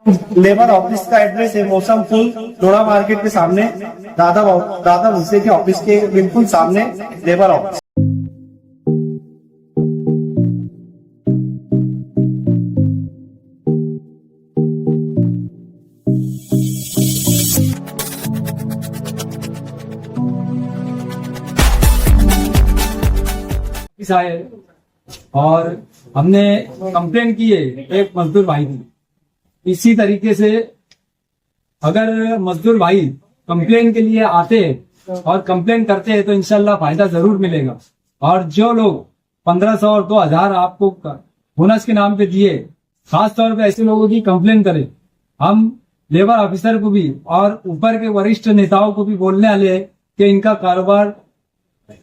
Labour office का address है मौसम पुल डोड़ा मार्केट के सामने, दादा भूसे के ऑफिस के बिल्कुल सामने लेबर ऑफिस। आए और हमने कंप्लेन की है एक मजदूर भाई की। इसी तरीके से अगर मजदूर भाई कंप्लेन के लिए आते और कंप्लेन करते हैं तो इंशाल्लाह फायदा जरूर मिलेगा। और जो लोग 1500 और 2000 आपको बोनस के नाम पे दिए, खास तौर पे ऐसे लोगों की कंप्लेन करें। हम लेबर ऑफिसर को भी और ऊपर के वरिष्ठ नेताओं को भी बोलने वाले हैं कि इनका कारोबार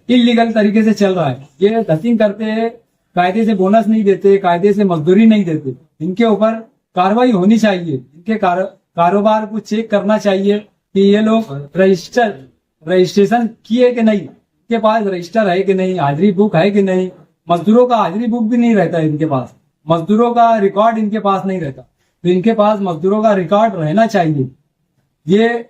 इलीगल तरीके से चल रहा है। ये धतिंग करते हैं, कायदे से बोनस नहीं देते, कायदे से मजदूरी नहीं देते। इनके ऊपर कार्रवाई होनी चाहिए। इनके कारोबार को चेक करना चाहिए कि ये लोग रजिस्ट्रेशन किए कि नहीं, इनके पास रजिस्टर है कि नहीं, हाजिरी बुक है कि नहीं। मजदूरों का हाजिरी बुक भी नहीं रहता इनके पास, मजदूरों का रिकॉर्ड इनके पास नहीं रहता। तो इनके पास मजदूरों का रिकॉर्ड रहना चाहिए। ये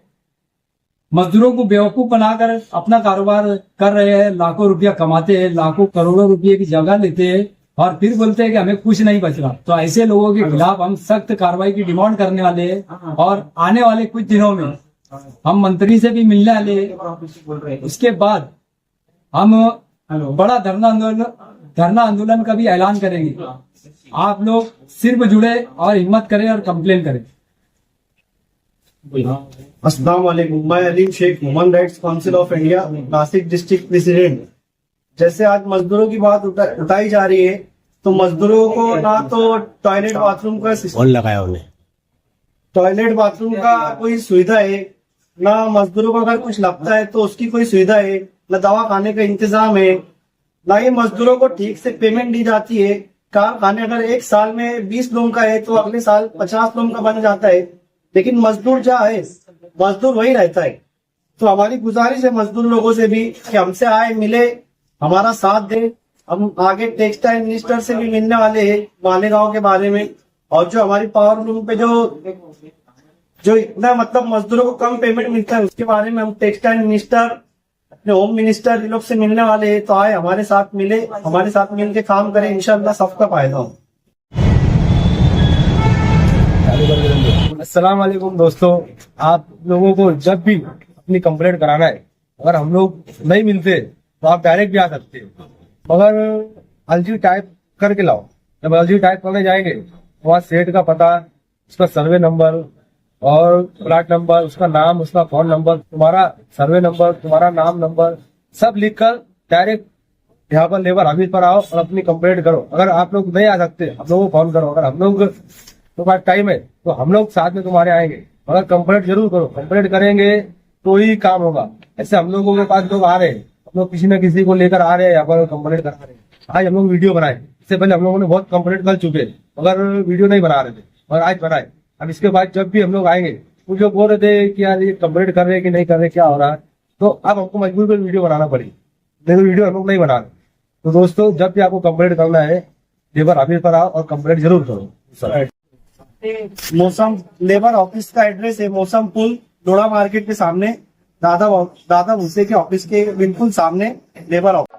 मजदूरों को बेवकूफ बनाकर अपना कारोबार कर रहे हैं, लाखों रुपया कमाते हैं, लाखों करोड़ों रुपये की जगह लेते हैं और फिर बोलते हैं कि हमें कुछ नहीं बच रहा। तो ऐसे लोगों के खिलाफ हम सख्त कार्रवाई की डिमांड करने वाले हैं और आने वाले कुछ दिनों में हम मंत्री से भी मिलने वाले हैं। उसके बाद हम बड़ा धरना आंदोलन का भी ऐलान करेंगे। आप लोग सिर्फ जुड़े और हिम्मत करें और कंप्लेन करें। अस्सलाम वालेकुम, मैं Aleem Shaikh, human rights council of India, Nashik district president. जैसे आज मजदूरों की बात उठाई जा रही है, तो मजदूरों को ना तो टॉयलेट बाथरूम का लगाया उन्हें टॉयलेट बाथरूम का कोई सुविधा है, ना मजदूरों को अगर कुछ लगता है तो उसकी कोई सुविधा है, ना दवा खाने का इंतजाम है, ना ही मजदूरों को ठीक से पेमेंट दी जाती है। कारखाने अगर एक साल में 20 लोगों का है तो अगले साल 50 लोगों का बन जाता है, लेकिन मजदूर जो है मजदूर वही रहता है। तो हमारी गुजारिश है मजदूर लोगों से भी कि हमसे आए, मिले, हमारा साथ दे। हम आगे टेक्सटाइल मिनिस्टर से भी मिलने वाले हैं मालेगांव के बारे में। और जो हमारी पावर लूम पे जो इतना मतलब मजदूरों को कम पेमेंट मिलता है उसके बारे में हम टेक्सटाइल मिनिस्टर, अपने होम मिनिस्टर, ये लोग से मिलने वाले हैं। तो आए, हमारे साथ मिले, हमारे साथ मिल के काम करें, इंशाल्लाह सबका फायदा हो। अस्सलाम वालेकुम दोस्तों, आप लोगों को जब भी अपनी कंप्लेंट कराना है, अगर हम लोग नहीं मिलते तो आप डायरेक्ट भी आ सकते हैं। मगर अर्जी टाइप करके लाओ। जब अर्जी टाइप करने जाएंगे वहाँ सेठ का पता, उसका सर्वे नंबर और प्लाट नंबर, उसका नाम, उसका फोन नंबर, तुम्हारा सर्वे नंबर, तुम्हारा नाम नंबर सब लिखकर डायरेक्ट यहाँ पर लेबर ऑफिस पर आओ और अपनी कंप्लेंट करो। अगर आप लोग नहीं आ सकते, हम लोग को फोन करो। अगर हम लोग तो पास टाइम है तो हम लोग साथ में तुम्हारे आएंगे। मगर कंप्लेंट जरूर करो, कंप्लेंट करेंगे तो ही काम होगा। ऐसे हम लोगों के पास लोग आ रहे हैं, हम लोग किसी न किसी को लेकर आ रहे हैं, यहाँ पर कंप्लेंट करा रहे हैं। आज हम लोग वीडियो बनाए, इससे पहले हम लोगों ने बहुत कंप्लेंट कर चुके मगर वीडियो नहीं बना रहे थे, मगर आज बनाए। अब इसके बाद जब भी हम लोग आएंगे, कुछ लोग बोल रहे थे कि यार ये कंप्लेंट कर रहे हैं कि नहीं कर रहे, क्या हो रहा है, तो अब हमको मजबूर कर वीडियो बनाना पड़ी। देखो वीडियो हम लोग नहीं बना रहे। तो दोस्तों, जब भी आपको कंप्लेंट करना है लेबर ऑफिस पर आओ और कंप्लेंट जरूर करो। मौसम लेबर ऑफिस का एड्रेस है मौसम पुल डोड़ा मार्केट के सामने, दादा भूसे के ऑफिस के बिल्कुल सामने लेबर ऑफिस।